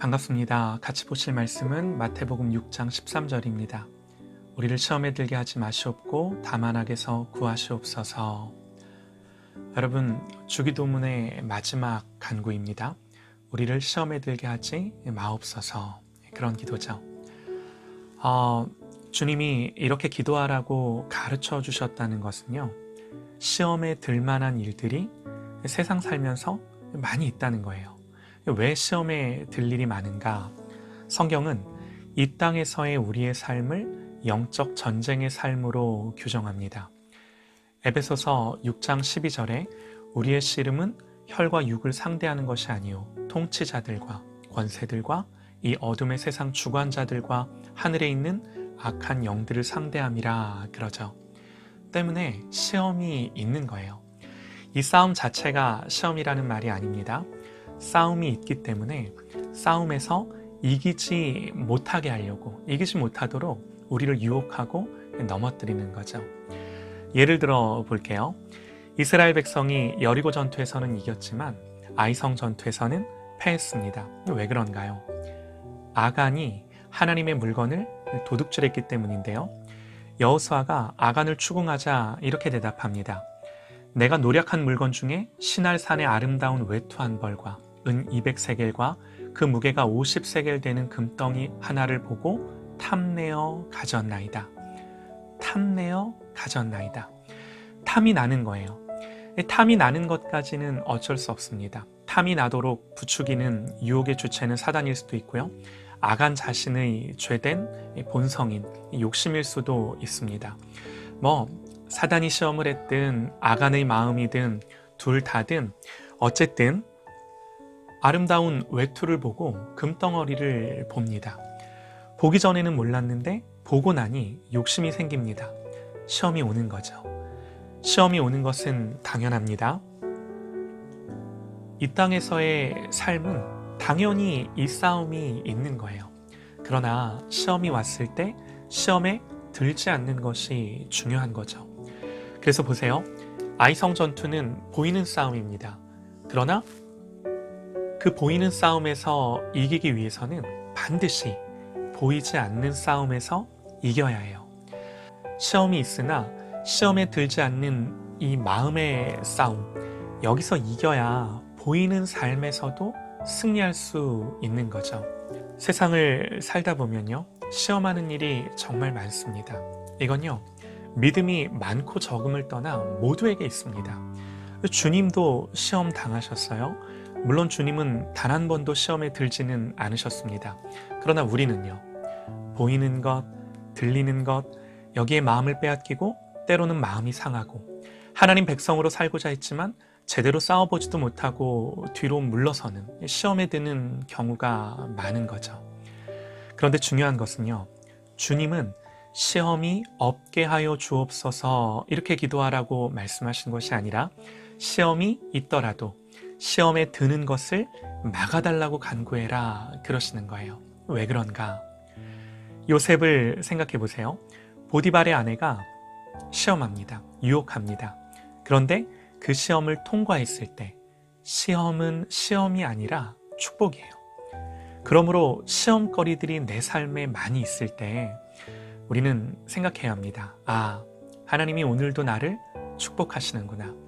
반갑습니다. 같이 보실 말씀은 마태복음 6장 13절입니다. 우리를 시험에 들게 하지 마시옵고 다만 악에서 구하시옵소서. 여러분, 주기도문의 마지막 간구입니다. 우리를 시험에 들게 하지 마옵소서. 그런 기도죠. 주님이 이렇게 기도하라고 가르쳐 주셨다는 것은요, 시험에 들 만한 일들이 세상 살면서 많이 있다는 거예요. 왜 시험에 들 일이 많은가? 성경은 이 땅에서의 우리의 삶을 영적 전쟁의 삶으로 규정합니다. 에베소서 6장 12절에 우리의 씨름은 혈과 육을 상대하는 것이 아니요 통치자들과 권세들과 이 어둠의 세상 주관자들과 하늘에 있는 악한 영들을 상대함이라 그러죠. 때문에 시험이 있는 거예요. 이 싸움 자체가 시험이라는 말이 아닙니다. 싸움이 있기 때문에 싸움에서 이기지 못하게 하려고, 이기지 못하도록 우리를 유혹하고 넘어뜨리는 거죠. 예를 들어 볼게요. 이스라엘 백성이 여리고 전투에서는 이겼지만 아이성 전투에서는 패했습니다. 왜 그런가요? 아간이 하나님의 물건을 도둑질했기 때문인데요. 여호수아가 아간을 추궁하자 이렇게 대답합니다. 내가 노력한 물건 중에 시날산의 아름다운 외투 한 벌과 은 200세겔과 그 무게가 50세겔 되는 금덩이 하나를 보고 탐내어 가졌나이다. 탐내어 가졌나이다. 탐이 나는 거예요. 탐이 나는 것까지는 어쩔 수 없습니다. 탐이 나도록 부추기는 유혹의 주체는 사단일 수도 있고요. 아간 자신의 죄된 본성인 욕심일 수도 있습니다. 사단이 시험을 했든 아간의 마음이든 둘 다든 어쨌든 아름다운 외투를 보고 금덩어리를 봅니다. 보기 전에는 몰랐는데 보고 나니 욕심이 생깁니다. 시험이 오는 거죠. 시험이 오는 것은 당연합니다. 이 땅에서의 삶은 당연히 이 싸움이 있는 거예요. 그러나 시험이 왔을 때 시험에 들지 않는 것이 중요한 거죠. 그래서 보세요. 아이성 전투는 보이는 싸움입니다. 그러나 그 보이는 싸움에서 이기기 위해서는 반드시 보이지 않는 싸움에서 이겨야 해요. 시험이 있으나 시험에 들지 않는 이 마음의 싸움, 여기서 이겨야 보이는 삶에서도 승리할 수 있는 거죠. 세상을 살다 보면요, 시험하는 일이 정말 많습니다. 이건요, 믿음이 많고 적음을 떠나 모두에게 있습니다. 주님도 시험 당하셨어요. 물론 주님은 단 한 번도 시험에 들지는 않으셨습니다. 그러나 우리는요, 보이는 것, 들리는 것, 여기에 마음을 빼앗기고 때로는 마음이 상하고 하나님 백성으로 살고자 했지만 제대로 싸워보지도 못하고 뒤로 물러서는 시험에 드는 경우가 많은 거죠. 그런데 중요한 것은요, 주님은 시험이 없게 하여 주옵소서 이렇게 기도하라고 말씀하신 것이 아니라 시험이 있더라도 시험에 드는 것을 막아달라고 간구해라 그러시는 거예요. 왜 그런가? 요셉을 생각해 보세요. 보디발의 아내가 시험합니다. 유혹합니다. 그런데 그 시험을 통과했을 때 시험은 시험이 아니라 축복이에요. 그러므로 시험거리들이 내 삶에 많이 있을 때 우리는 생각해야 합니다. 하나님이 오늘도 나를 축복하시는구나.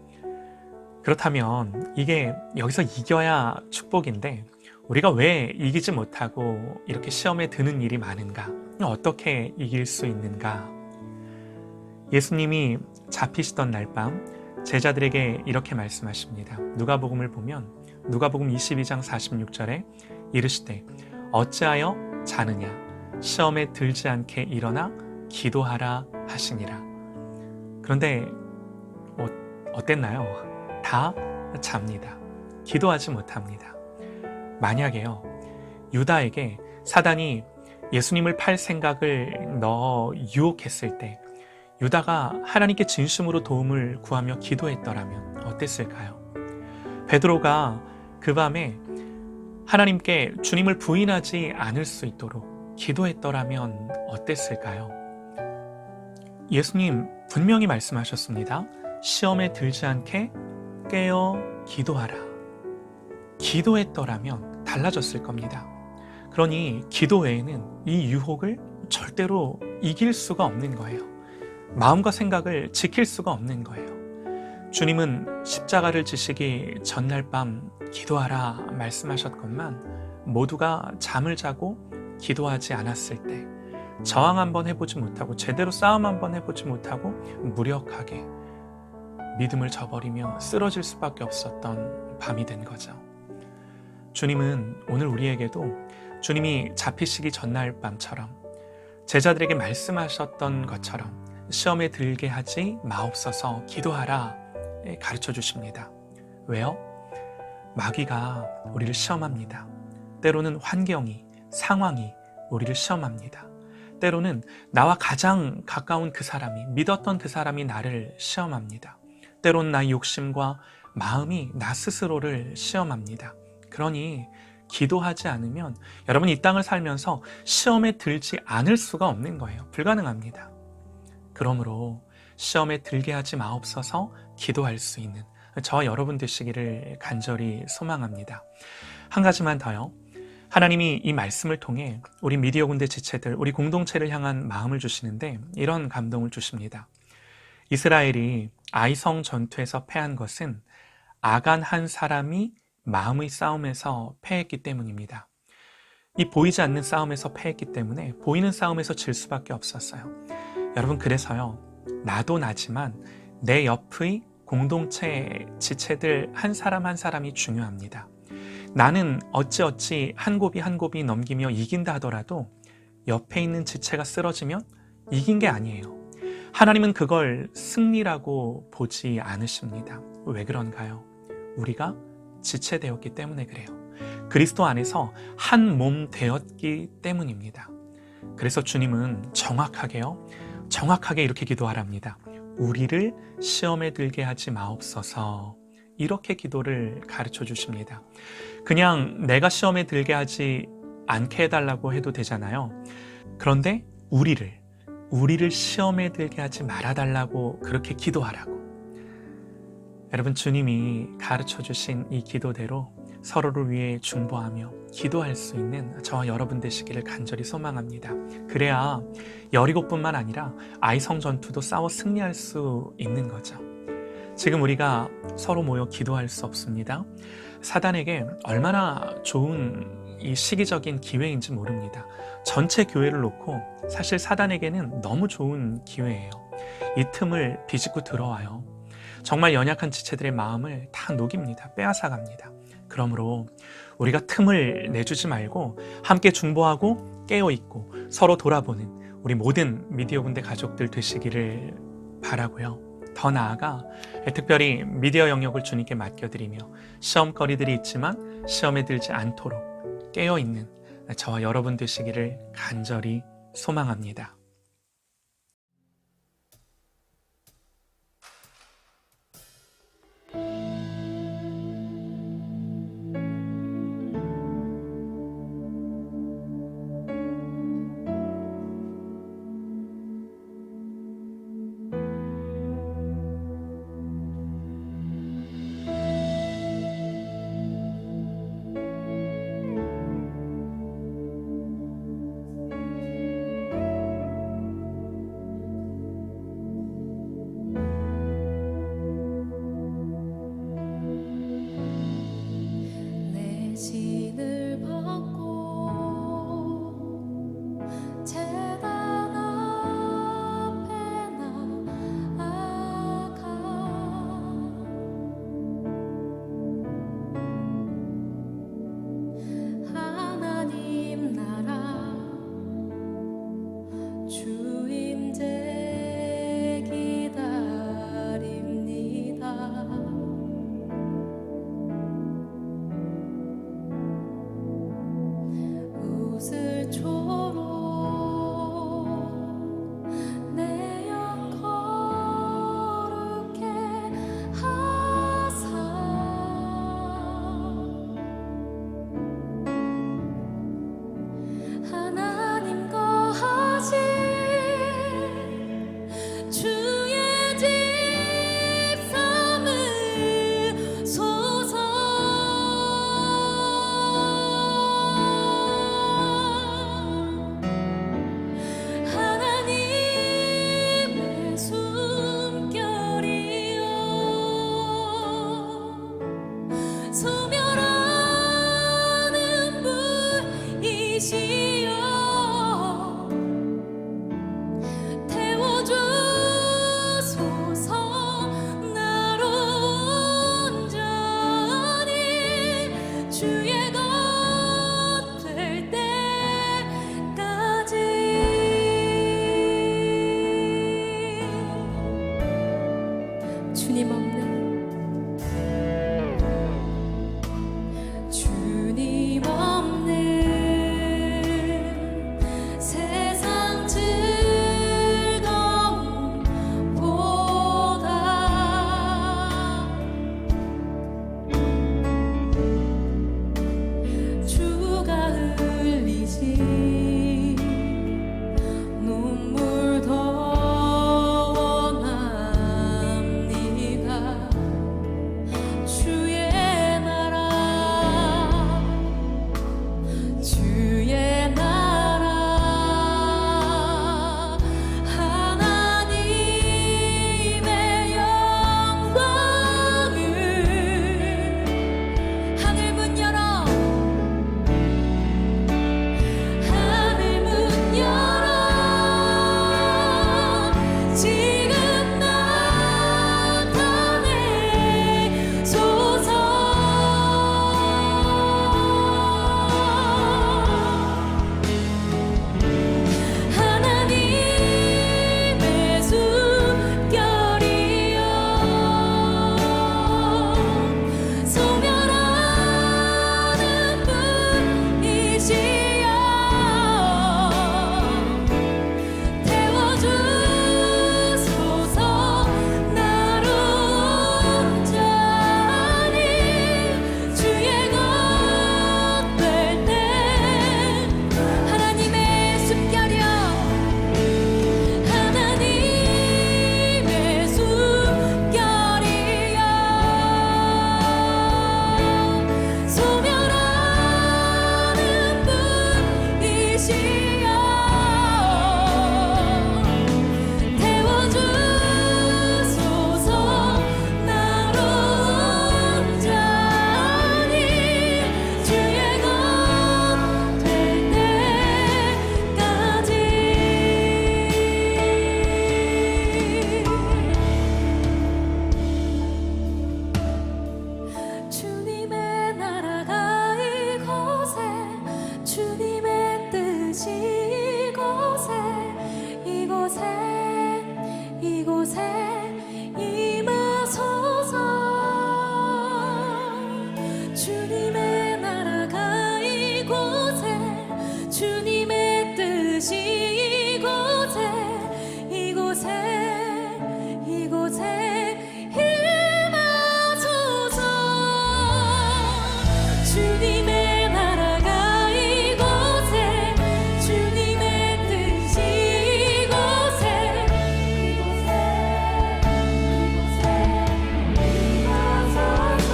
그렇다면 이게 여기서 이겨야 축복인데 우리가 왜 이기지 못하고 이렇게 시험에 드는 일이 많은가? 어떻게 이길 수 있는가? 예수님이 잡히시던 날 밤 제자들에게 이렇게 말씀하십니다. 누가복음을 보면 누가복음 22장 46절에 이르시되 어찌하여 자느냐 시험에 들지 않게 일어나 기도하라 하시니라. 그런데 어땠나요? 다 잡니다. 기도하지 못합니다. 만약에요, 유다에게 사단이 예수님을 팔 생각을 넣어 유혹했을 때 유다가 하나님께 진심으로 도움을 구하며 기도했더라면 어땠을까요? 베드로가 그 밤에 하나님께 주님을 부인하지 않을 수 있도록 기도했더라면 어땠을까요? 예수님 분명히 말씀하셨습니다. 시험에 들지 않게 깨어 기도하라. 기도했더라면 달라졌을 겁니다. 그러니 기도 외에는 이 유혹을 절대로 이길 수가 없는 거예요. 마음과 생각을 지킬 수가 없는 거예요. 주님은 십자가를 지시기 전날 밤 기도하라 말씀하셨건만 모두가 잠을 자고 기도하지 않았을 때 저항 한번 해보지 못하고 제대로 싸움 한번 해보지 못하고 무력하게 믿음을 저버리며 쓰러질 수밖에 없었던 밤이 된 거죠. 주님은 오늘 우리에게도 주님이 잡히시기 전날 밤처럼 제자들에게 말씀하셨던 것처럼 시험에 들게 하지 마옵소서 기도하라 가르쳐 주십니다. 왜요? 마귀가 우리를 시험합니다. 때로는 환경이, 상황이 우리를 시험합니다. 때로는 나와 가장 가까운 그 사람이, 믿었던 그 사람이 나를 시험합니다. 때로는 나의 욕심과 마음이 나 스스로를 시험합니다. 그러니 기도하지 않으면 여러분 이 땅을 살면서 시험에 들지 않을 수가 없는 거예요. 불가능합니다. 그러므로 시험에 들게 하지 마옵소서 기도할 수 있는 저와 여러분 되시기를 간절히 소망합니다. 한 가지만 더요. 하나님이 이 말씀을 통해 우리 미디어 군대 지체들, 우리 공동체를 향한 마음을 주시는데 이런 감동을 주십니다. 이스라엘이 아이성 전투에서 패한 것은 아간 한 사람이 마음의 싸움에서 패했기 때문입니다. 이 보이지 않는 싸움에서 패했기 때문에 보이는 싸움에서 질 수밖에 없었어요. 여러분 그래서요. 나도 나지만 내 옆의 공동체 지체들 한 사람 한 사람이 중요합니다. 나는 어찌어찌 한 곱이 한 곱이 넘기며 이긴다 하더라도 옆에 있는 지체가 쓰러지면 이긴 게 아니에요. 하나님은 그걸 승리라고 보지 않으십니다. 왜 그런가요? 우리가 지체되었기 때문에 그래요. 그리스도 안에서 한 몸 되었기 때문입니다. 그래서 주님은 정확하게 이렇게 기도하랍니다. 우리를 시험에 들게 하지 마옵소서. 이렇게 기도를 가르쳐 주십니다. 그냥 내가 시험에 들게 하지 않게 해달라고 해도 되잖아요. 그런데 우리를 시험에 들게 하지 말아달라고 그렇게 기도하라고. 여러분 주님이 가르쳐 주신 이 기도대로 서로를 위해 중보하며 기도할 수 있는 저와 여러분 되시기를 간절히 소망합니다. 그래야 여리고뿐만 아니라 아이성 전투도 싸워 승리할 수 있는 거죠. 지금 우리가 서로 모여 기도할 수 없습니다. 사단에게 얼마나 좋은 이 시기적인 기회인지 모릅니다. 전체 교회를 놓고 사실 사단에게는 너무 좋은 기회예요. 이 틈을 비집고 들어와요. 정말 연약한 지체들의 마음을 다 녹입니다. 빼앗아갑니다. 그러므로 우리가 틈을 내주지 말고 함께 중보하고 깨어있고 서로 돌아보는 우리 모든 미디어 군대 가족들 되시기를 바라고요. 더 나아가 특별히 미디어 영역을 주님께 맡겨드리며 시험거리들이 있지만 시험에 들지 않도록 깨어있는 저와 여러분 되시기를 간절히 소망합니다. 눈물 더 원합니다. 주의 나라 주의 나라 하나님의 영광을 하늘 문 열어 하늘 문 열어 지금 나타내소서. 하나님의 숨결이여 소멸하는 분이시여 태워주소서. 나로 온전히 주의 것 될 때 하나님의 숨결이여 하나님의 숨결이여 소멸하는 분이시여 태워주소서. 나로 온전히 주의 것 될 때까지. 주님의 나라가 이곳에 주님의 뜻이 이곳에 임하소서. 주님의 나라가 이곳에 주님의 뜻이 이곳에 임하소서. 주님의 나라가 이곳에 주님의 뜻이 이곳에 임하소서.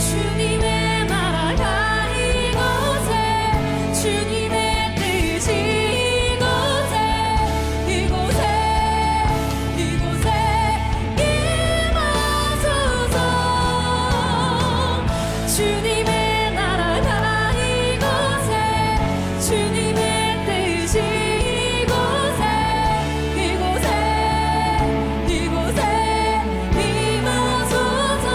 주님의 나라가 이곳에 주님의 뜻이 이곳에 임하소서. 주님의 나라가 이곳에 주님의 뜻이 이곳에 임하소서.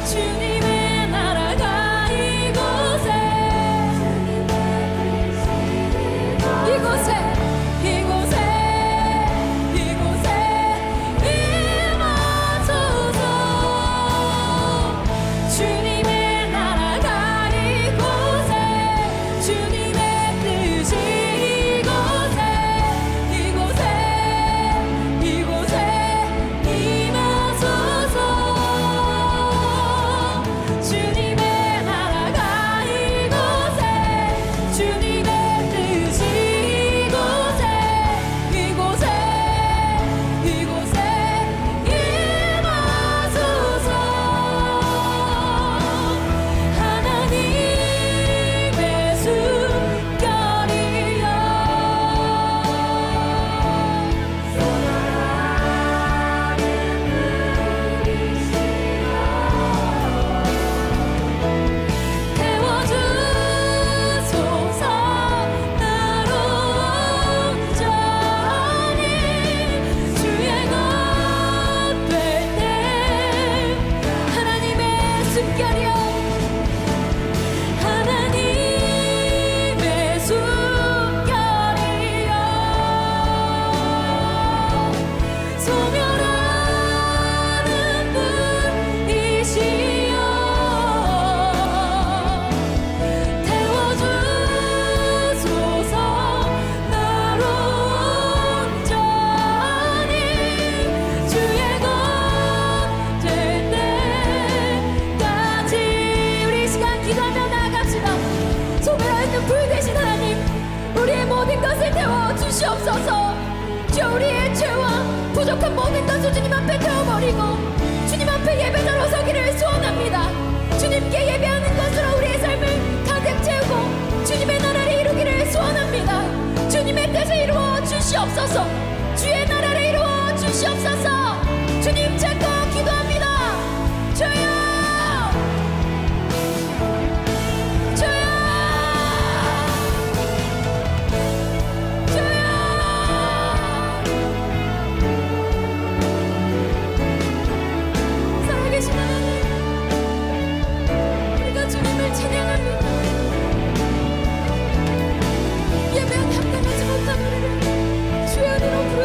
주님의 나라가 이곳에 임하소서.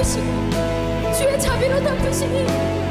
하시고 주의 자비로 덮으시니